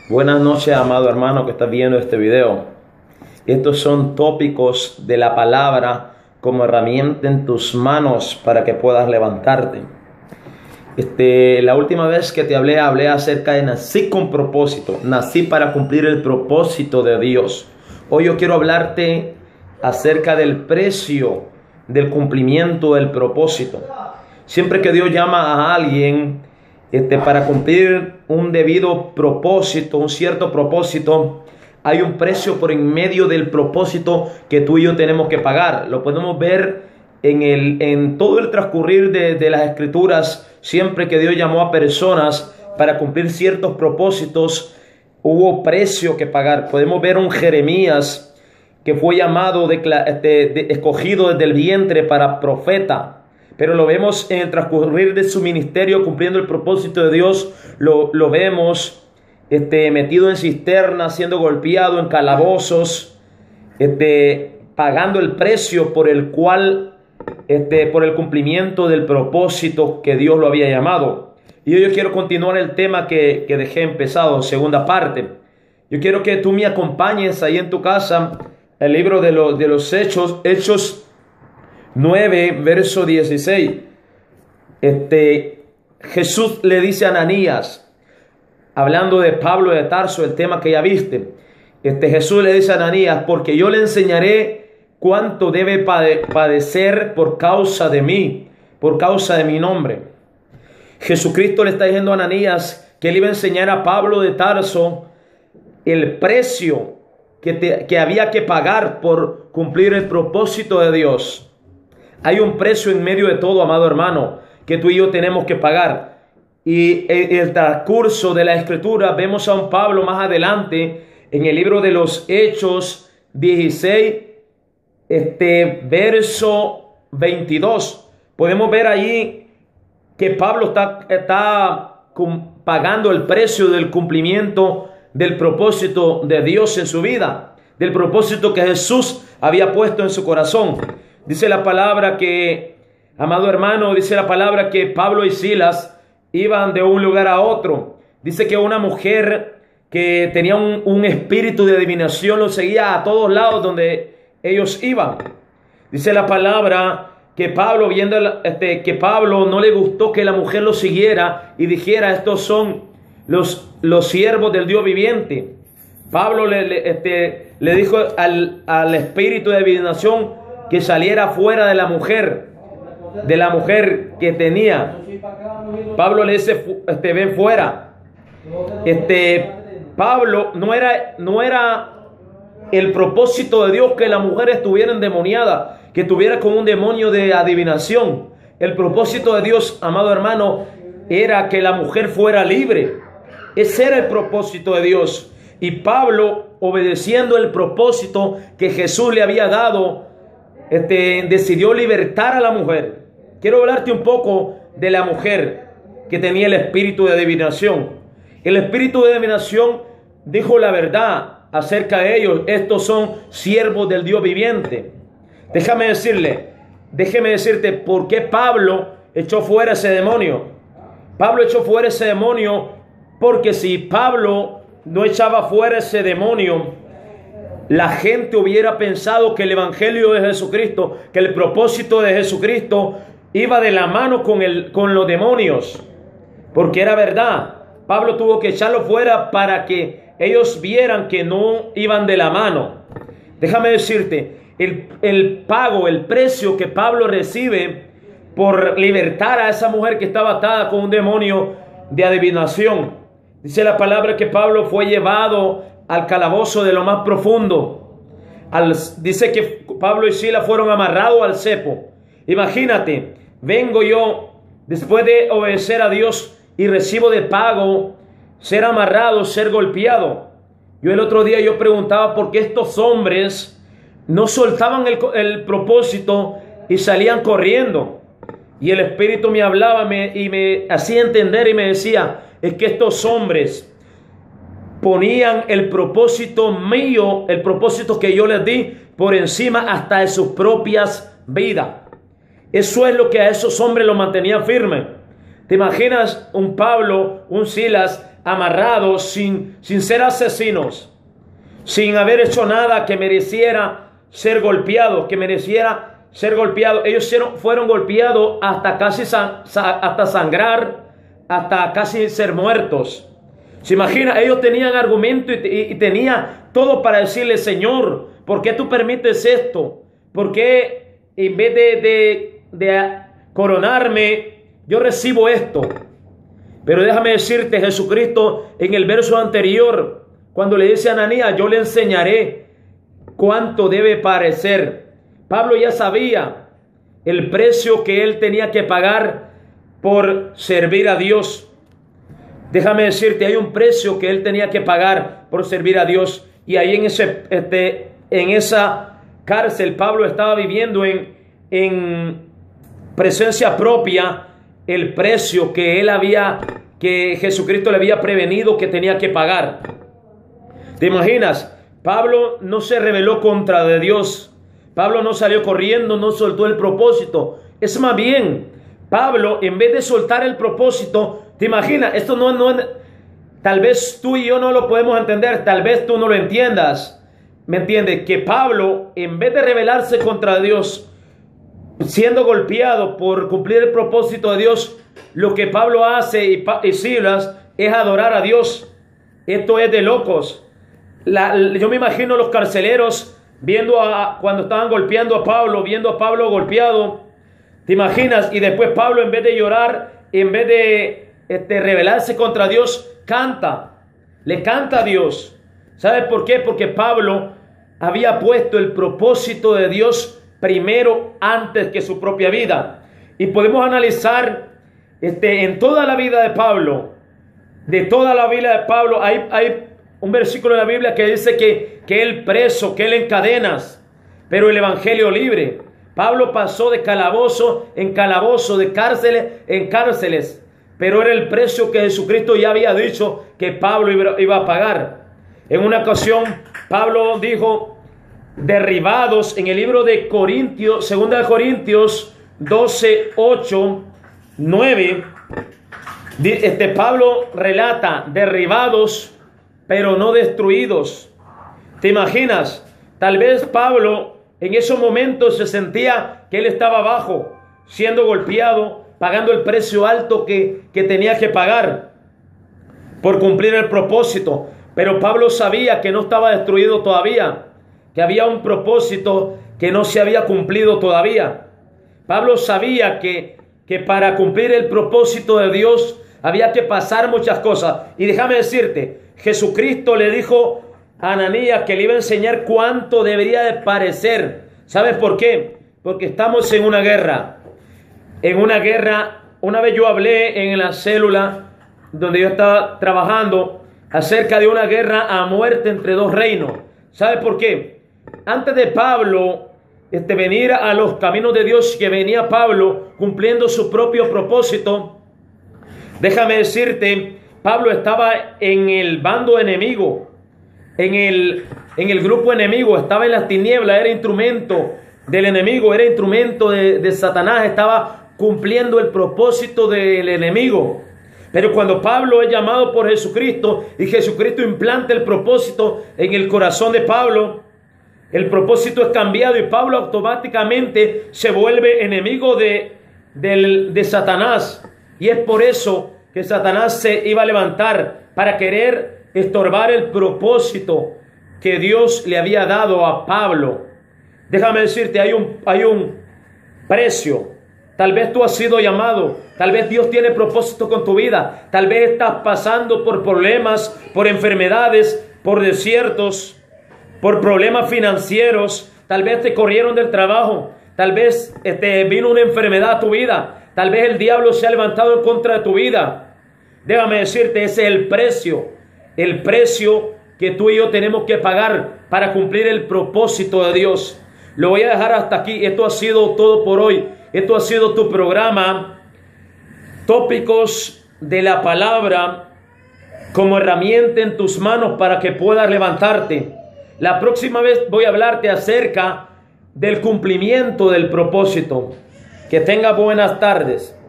Buenas noches, amado hermano que está viendo este video. Estos son tópicos de la palabra como herramienta en tus manos para que puedas levantarte. La última vez que te hablé acerca de nací con propósito. Nací para cumplir el propósito de Dios. Hoy yo quiero hablarte acerca del precio del cumplimiento del propósito. Siempre que Dios llama a alguien para cumplir un debido propósito, un cierto propósito, hay un precio por en medio del propósito que tú y yo tenemos que pagar. Lo podemos ver en todo el transcurrir de las Escrituras. Siempre que Dios llamó a personas para cumplir ciertos propósitos, hubo precio que pagar. Podemos ver un Jeremías que fue llamado, escogido desde el vientre para profeta. Pero lo vemos en el transcurrir de su ministerio cumpliendo el propósito de Dios. Lo vemos metido en cisternas, siendo golpeado en calabozos, pagando el precio por el cual, por el cumplimiento del propósito que Dios lo había llamado. Y hoy yo quiero continuar el tema que dejé empezado, segunda parte. Yo quiero que tú me acompañes ahí en tu casa, el libro de los Hechos 9, verso 16. Jesús le dice a Ananías, hablando de Pablo de Tarso, el tema que ya viste. Jesús le dice a Ananías, porque yo le enseñaré cuánto debe padecer por causa de mí, por causa de mi nombre. Jesucristo le está diciendo a Ananías que él iba a enseñar a Pablo de Tarso el precio que había que pagar por cumplir el propósito de Dios. Hay un precio en medio de todo, amado hermano, que tú y yo tenemos que pagar. Y en el transcurso de la Escritura vemos a un Pablo más adelante en el libro de los Hechos 16, verso 22. Podemos ver allí que Pablo está pagando el precio del cumplimiento del propósito de Dios en su vida, del propósito que Jesús había puesto en su corazón. Dice la palabra que, amado hermano, dice la palabra que Pablo y Silas iban de un lugar a otro. Dice que una mujer que tenía un espíritu de adivinación los seguía a todos lados donde ellos iban. Dice la palabra que Pablo, viendo que Pablo no le gustó que la mujer lo siguiera y dijera, estos son los siervos del Dios viviente. Pablo le dijo al espíritu de adivinación que saliera fuera de la mujer que tenía. Pablo le dice, ven fuera. Pablo no era el propósito de Dios que la mujer estuviera endemoniada, que tuviera como un demonio de adivinación. El propósito de Dios, amado hermano, era que la mujer fuera libre. Ese era el propósito de Dios. Y Pablo, obedeciendo el propósito que Jesús le había dado, decidió libertar a la mujer. Quiero hablarte un poco de la mujer que tenía el espíritu de adivinación. El espíritu de adivinación dijo la verdad acerca de ellos. Estos son siervos del Dios viviente. Déjeme decirte por qué Pablo echó fuera ese demonio. Pablo echó fuera ese demonio porque si Pablo no echaba fuera ese demonio, la gente hubiera pensado que el evangelio de Jesucristo, que el propósito de Jesucristo iba de la mano con los demonios, porque era verdad. Pablo tuvo que echarlo fuera para que ellos vieran que no iban de la mano. Déjame decirte, el pago, el precio que Pablo recibe por libertar a esa mujer que estaba atada con un demonio de adivinación. Dice la palabra que Pablo fue llevado al calabozo de lo más profundo. Dice que Pablo y Silas fueron amarrados al cepo. Imagínate, vengo yo después de obedecer a Dios y recibo de pago ser amarrado, ser golpeado. El otro día yo preguntaba por qué estos hombres no soltaban el propósito y salían corriendo. Y el Espíritu me hablaba y me hacía entender y me decía, es que estos hombres ponían el propósito mío, el propósito que yo les di, por encima hasta de sus propias vidas. Eso es lo que a esos hombres los mantenía firmes. ¿Te imaginas un Pablo, un Silas amarrados sin ser asesinos, sin haber hecho nada que mereciera ser golpeados, Ellos fueron golpeados hasta casi hasta sangrar, hasta casi ser muertos. ¿Se imagina? Ellos tenían argumento y tenía todo para decirle: Señor, ¿por qué tú permites esto? ¿Por qué en vez de coronarme, yo recibo esto? Pero déjame decirte, Jesucristo en el verso anterior, cuando le dice a Ananías: yo le enseñaré cuánto debe parecer. Pablo ya sabía el precio que él tenía que pagar por servir a Dios. Déjame decirte, hay un precio que él tenía que pagar por servir a Dios. Y ahí en esa cárcel, Pablo estaba viviendo en presencia propia el precio que Jesucristo le había prevenido que tenía que pagar. ¿Te imaginas? Pablo no se rebeló contra de Dios. Pablo no salió corriendo, no soltó el propósito. Es más bien, Pablo, en vez de soltar el propósito, ¿te imaginas? Esto no, tal vez tú y yo no lo podemos entender, tal vez tú no lo entiendas. ¿Me entiendes? Que Pablo, en vez de rebelarse contra Dios, siendo golpeado por cumplir el propósito de Dios, lo que Pablo hace y Silas es adorar a Dios. Esto es de locos. Yo me imagino los carceleros cuando estaban golpeando a Pablo, viendo a Pablo golpeado. ¿Te imaginas? Y después Pablo, en vez de llorar, en vez de rebelarse contra Dios, le canta a Dios. ¿Sabes por qué? Porque Pablo había puesto el propósito de Dios primero antes que su propia vida. Y podemos analizar en toda la vida de Pablo, hay un versículo en la Biblia que dice que él preso, que él en cadenas, pero el evangelio libre. Pablo pasó de calabozo en calabozo, de cárceles en cárceles, pero era el precio que Jesucristo ya había dicho que Pablo iba a pagar. En una ocasión, Pablo dijo: derribados, en el libro de Corintios, 2 Corintios 12, 8, 9, Pablo relata: derribados, pero no destruidos. ¿Te imaginas? Tal vez Pablo en esos momentos se sentía que él estaba abajo, siendo golpeado, pagando el precio alto que tenía que pagar por cumplir el propósito. Pero Pablo sabía que no estaba destruido todavía, que había un propósito que no se había cumplido todavía. Pablo sabía que para cumplir el propósito de Dios había que pasar muchas cosas. Y déjame decirte, Jesucristo le dijo a Ananías que le iba a enseñar cuánto debería de parecer. ¿Sabes por qué? Porque estamos en una guerra. Una vez yo hablé en la célula donde yo estaba trabajando acerca de una guerra a muerte entre dos reinos. ¿Sabes por qué? Antes de Pablo venir a los caminos de Dios, que venía Pablo cumpliendo su propio propósito, déjame decirte, Pablo estaba en el bando enemigo, en el grupo enemigo, estaba en las tinieblas, era instrumento del enemigo, era instrumento de Satanás, estaba cumpliendo el propósito del enemigo. Pero cuando Pablo es llamado por Jesucristo y Jesucristo implanta el propósito en el corazón de Pablo, el propósito es cambiado y Pablo automáticamente se vuelve enemigo de Satanás. Y es por eso que Satanás se iba a levantar para querer estorbar el propósito que Dios le había dado a Pablo. Déjame decirte, hay un precio. Tal vez tú has sido llamado, tal vez Dios tiene propósito con tu vida, tal vez estás pasando por problemas, por enfermedades, por desiertos, por problemas financieros, tal vez te corrieron del trabajo, tal vez vino una enfermedad a tu vida, tal vez el diablo se ha levantado en contra de tu vida. Déjame decirte, ese es el precio que tú y yo tenemos que pagar para cumplir el propósito de Dios. Lo voy a dejar hasta aquí. Esto ha sido todo por hoy. Esto ha sido tu programa, Tópicos de la Palabra, como herramienta en tus manos para que puedas levantarte. La próxima vez voy a hablarte acerca del cumplimiento del propósito. Que tengas buenas tardes.